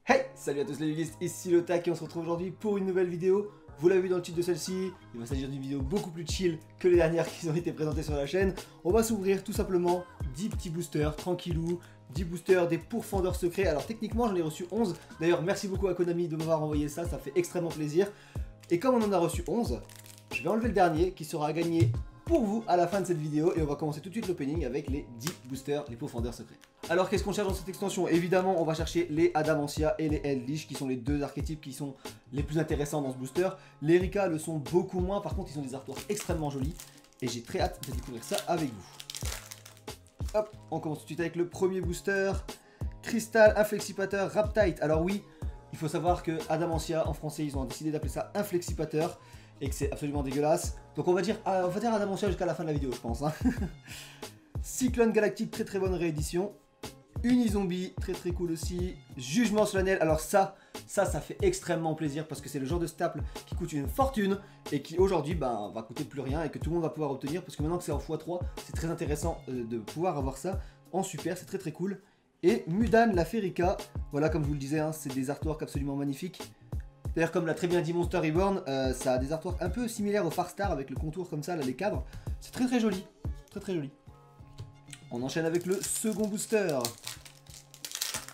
Hey, salut à tous les Yugistes, ici le Tac et on se retrouve aujourd'hui pour une nouvelle vidéo. Vous l'avez vu dans le titre de celle-ci, il va s'agir d'une vidéo beaucoup plus chill que les dernières qui ont été présentées sur la chaîne. On va s'ouvrir tout simplement 10 petits boosters, tranquillou, 10 boosters des pourfendeurs secrets. Alors techniquement j'en ai reçu 11, d'ailleurs merci beaucoup à Konami de m'avoir envoyé ça, ça fait extrêmement plaisir. Et comme on en a reçu 11, je vais enlever le dernier qui sera à gagner pour vous à la fin de cette vidéo et on va commencer tout de suite l'opening avec les 10 boosters, les pourfendeurs secrets. Alors qu'est-ce qu'on cherche dans cette extension? Évidemment on va chercher les Adamantia et les Eldritch qui sont les deux archétypes qui sont les plus intéressants dans ce booster. Les Rika le sont beaucoup moins, par contre ils ont des artworks extrêmement jolis et j'ai très hâte de découvrir ça avec vous. Hop, on commence tout de suite avec le premier booster. Crystal Inflexipateur Raptite. Alors oui, il faut savoir que Adamantia en français ils ont décidé d'appeler ça Inflexipateur et que c'est absolument dégueulasse. Donc on va dire Adamantia jusqu'à la fin de la vidéo je pense. Hein. Cyclone Galactique, très très bonne réédition. Unizombie, très très cool aussi. Jugement solennel, alors ça fait extrêmement plaisir parce que c'est le genre de staple qui coûte une fortune et qui aujourd'hui va coûter plus rien et que tout le monde va pouvoir obtenir parce que maintenant que c'est en x3, c'est très intéressant de pouvoir avoir ça en super, c'est très très cool. Et Mudan la Ferica, voilà comme je vous le disais, hein, c'est des artworks absolument magnifiques. D'ailleurs comme l'a très bien dit Monster Reborn, ça a des artworks un peu similaires au Farstar avec le contour comme ça, là les cadres. C'est très très joli, très très joli. On enchaîne avec le second booster.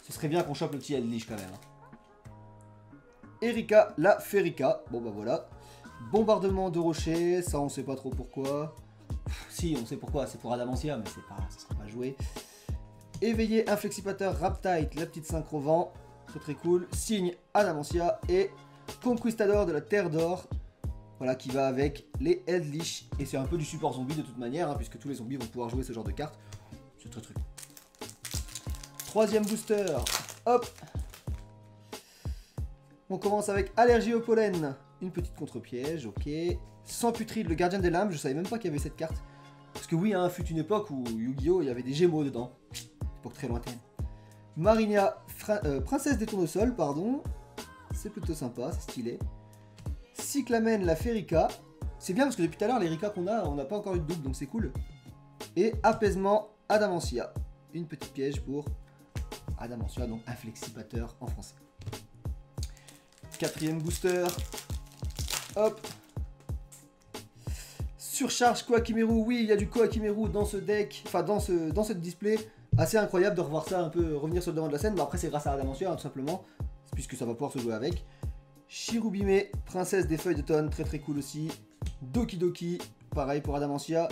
Ce serait bien qu'on chope le petit Eldritch quand même. Erika la Ferica. Bon bah voilà. Bombardement de rochers. Ça on sait pas trop pourquoi. Si on sait pourquoi. C'est pour Adamantia mais ça sera pas joué. Éveillé Inflexipateur Raptite. La petite synchro vent. Très très cool. Signe Adamantia. Et Conquistador de la Terre d'Or. Voilà qui va avec les Eldritch. Et c'est un peu du support zombie de toute manière. Hein, puisque tous les zombies vont pouvoir jouer ce genre de cartes. C'est très très cool. Troisième booster, hop. On commence avec allergie au pollen, une petite contre-piège, ok. Sans putride, le gardien des lames, je savais même pas qu'il y avait cette carte. Parce que oui, hein, fut une époque où Yu-Gi-Oh! Il y avait des gémeaux dedans. Époque très lointaine. Marinia, princesse des tournesols, pardon. C'est plutôt sympa, c'est stylé. Cyclamen, la Ferica. C'est bien parce que depuis tout à l'heure, les Rika qu'on a, on n'a pas encore eu de double, donc c'est cool. Et apaisement, Adamantia. Une petite piège pour Adamantia, donc Inflexipateur en français. Quatrième booster. Hop. Surcharge Koakimeru. Oui, il y a du Koakimeru dans ce deck, enfin dans ce display. Assez incroyable de revoir ça un peu revenir sur le devant de la scène. Mais après, c'est grâce à Adamantia, hein, tout simplement. Puisque ça va pouvoir se jouer avec. Shirubime, princesse des feuilles d'automne. Très très cool aussi. Doki Doki. Pareil pour Adamantia.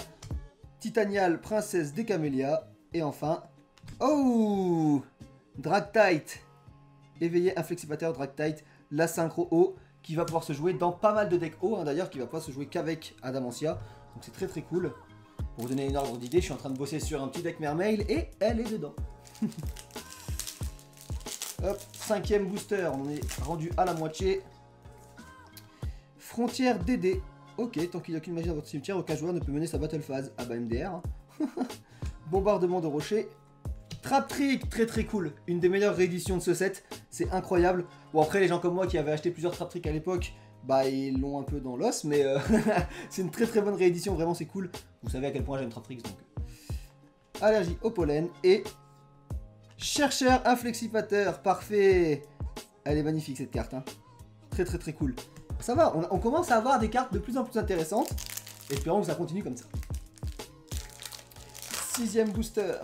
Titanial, princesse des camélias. Et enfin. Oh, Dragtite. Éveillé Inflexipateur Dragtite, la synchro haut qui va pouvoir se jouer dans pas mal de decks haut, hein, d'ailleurs, qui va pas se jouer qu'avec Adamantia. Donc c'est très très cool. Pour vous donner une ordre d'idée, je suis en train de bosser sur un petit deck Mermail et elle est dedans. Hop, cinquième booster, on en est rendu à la moitié. Frontière DD. Ok, tant qu'il n'y a aucune magie dans votre cimetière, aucun joueur ne peut mener sa battle phase. Ah bah MDR. Hein. Bombardement de rochers. Trap Trick, très très cool. Une des meilleures rééditions de ce set. C'est incroyable. Bon après les gens comme moi qui avaient acheté plusieurs Trap Trick à l'époque, bah ils l'ont un peu dans l'os, mais c'est une très très bonne réédition, vraiment c'est cool. Vous savez à quel point j'aime Trap Tricks donc. Allergie au pollen et Chercheur Inflexipateur, parfait. Elle est magnifique cette carte, hein. Très très très cool. Ça va, on commence à avoir des cartes de plus en plus intéressantes. Espérons que ça continue comme ça. Sixième booster.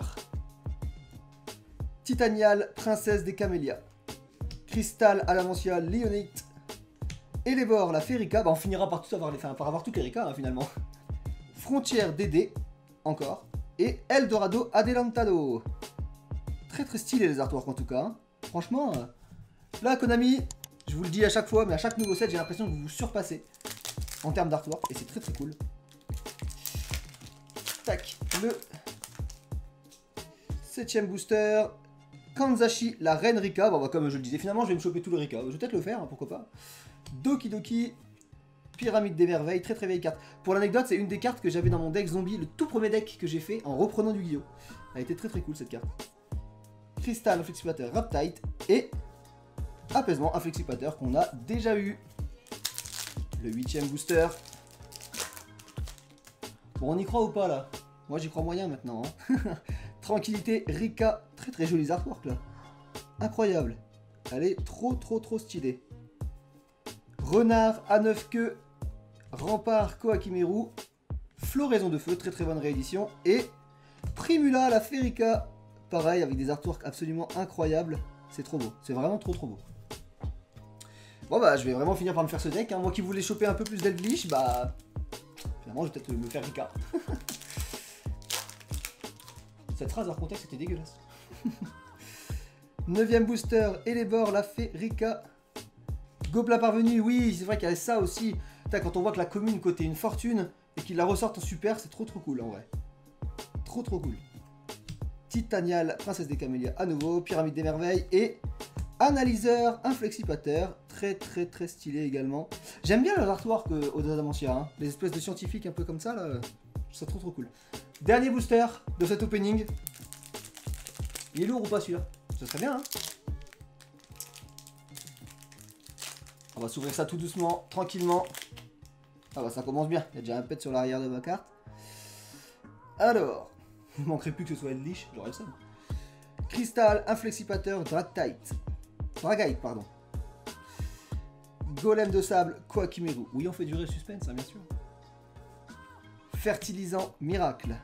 Titanial, princesse des camélias. Crystal, Adamantia, Leonite. Elevor, la Ferica. Bah, on finira par, par avoir toutes les Rika, hein, finalement. Frontière DD, encore. Et Eldorado Adelantado. Très très stylé les artworks en tout cas. Hein. Franchement, là Konami, je vous le dis à chaque fois, mais à chaque nouveau set, j'ai l'impression que vous vous surpassez en termes d'artwork. Et c'est très très cool. Tac, le 7ème booster. Kanzashi, la reine Rika. Bon, bah, comme je le disais, finalement, je vais me choper tout le Rika. Je vais peut-être le faire, hein, pourquoi pas. Doki Doki, Pyramide des Merveilles, très très vieille carte. Pour l'anecdote, c'est une des cartes que j'avais dans mon deck zombie, le tout premier deck que j'ai fait en reprenant du Yu-Gi-Oh! Elle a été très très cool cette carte. Crystal, Inflexipateur, Raptite et Apaisement, Inflexipateur qu'on a déjà eu. Le 8ème booster. Bon, on y croit ou pas là? Moi j'y crois moyen maintenant. Hein. Tranquillité, Rika. Très très jolis artworks là. Incroyable. Elle est trop stylée. Renard à 9 queues, Rempart Kohakimeru, Floraison de feu, très bonne réédition. Et Primula, la Ferica, pareil, avec des artworks absolument incroyables. C'est trop beau, c'est vraiment trop beau. Bon bah, je vais vraiment finir par me faire ce deck. Hein. Moi qui voulais choper un peu plus d'Eldlich, bah... finalement, je vais peut-être me faire Rika. Cette phrase hors contexte était dégueulasse. 9ème booster, Elébor, la Ferica. Gobelin parvenu, oui, c'est vrai qu'il y a ça aussi. Putain, quand on voit que la commune côté une fortune et qu'il la ressorte en super, c'est trop cool en vrai. Trop cool. Titanial, Princesse des Camélias à nouveau, Pyramide des Merveilles et Analyseur, Inflexipateur, très stylé également. J'aime bien les artworks au Adamantia, hein. Les espèces de scientifiques un peu comme ça, là, je trouve ça trop cool. Dernier booster de cet opening. Il est lourd ou pas celui-là? Ce serait bien, hein. On va s'ouvrir ça tout doucement, tranquillement. Ah bah ça commence bien, il y a déjà un pet sur l'arrière de ma carte. Alors, il ne manquerait plus que ce soit Eldlich, j'aurais le seum. Cristal, Inflexipateur, Dragite, pardon. Golem de sable, Kohakimeru. Oui, on fait durer le suspense, hein, bien sûr. Fertilisant, Miracle.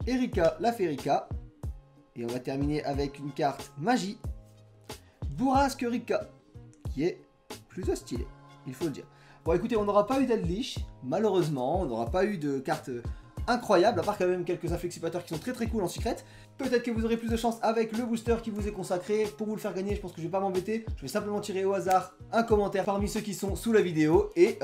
Erika, la Ferica. Et on va terminer avec une carte Magie. Bourrasque Rika, qui est plutôt stylé, il faut le dire. Bon écoutez, on n'aura pas eu d'Eldlich, malheureusement, on n'aura pas eu de cartes incroyables, à part quand même quelques inflexipateurs qui sont très cool en secret. Peut-être que vous aurez plus de chance avec le booster qui vous est consacré. Pour vous le faire gagner, je pense que je vais pas m'embêter, je vais simplement tirer au hasard un commentaire parmi ceux qui sont sous la vidéo, et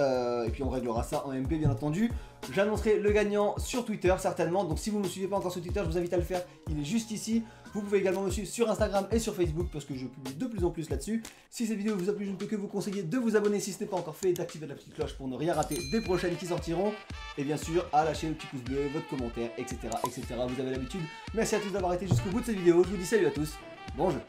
puis on réglera ça en MP bien entendu. J'annoncerai le gagnant sur Twitter certainement, donc si vous ne me suivez pas encore sur Twitter, je vous invite à le faire, il est juste ici. Vous pouvez également me suivre sur Instagram et sur Facebook parce que je publie de plus en plus là-dessus. Si cette vidéo vous a plu, je ne peux que vous conseiller de vous abonner si ce n'est pas encore fait et d'activer la petite cloche pour ne rien rater des prochaines qui sortiront. Et bien sûr, à lâcher le petit pouce bleu, votre commentaire, etc. Vous avez l'habitude. Merci à tous d'avoir été jusqu'au bout de cette vidéo. Je vous dis salut à tous. Bon jeu.